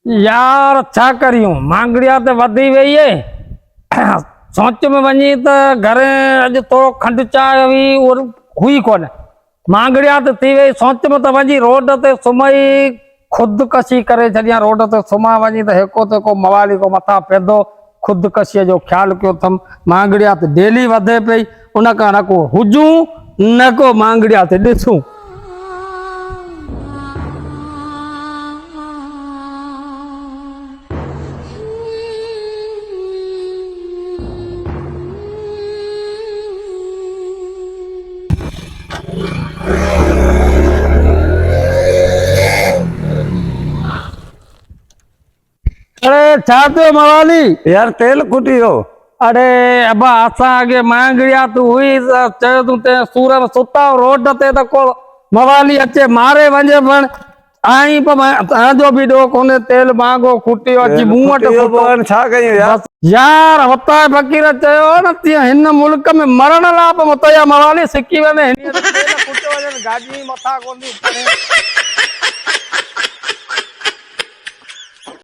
यार छा करियूं मांगड़िया ते वधी वई है सोच में वञी त घरे अॼु थोरो खंडु चांहि हुई कोन मांगड़िया ते थी वई सोच में त वञी रोड ते सुम्ही खुदकशी करे छॾियां रोड ते सुम्हां वञी त हिको ते को मवाली को मथां पेदो खुदकशीअ जो ख्यालु कयो अथमि मांगड़िया ते डेली वधे पई उन खां न को हुजूं न को मांगड़िया ते ॾिसूं। अरे छा थियो मवाली यार तेल खुटी हो। अरे अबा असां अॻे मांगड़िया तू हुई चयो तूं ते सूर में सुता रोड ते त को मवाली अचे मारे वञे पण आई तव्हांजो बि ॾोह कोन्हे तेल महांगो खुटियो अची मूं वटि छा कयूं यार यार हुतां फ़क़ीर चयो न तीअं हिन मुल्क में मरण लाइ बि मुतया मवाली सिकी वञे गाॾी मथां कोन्हे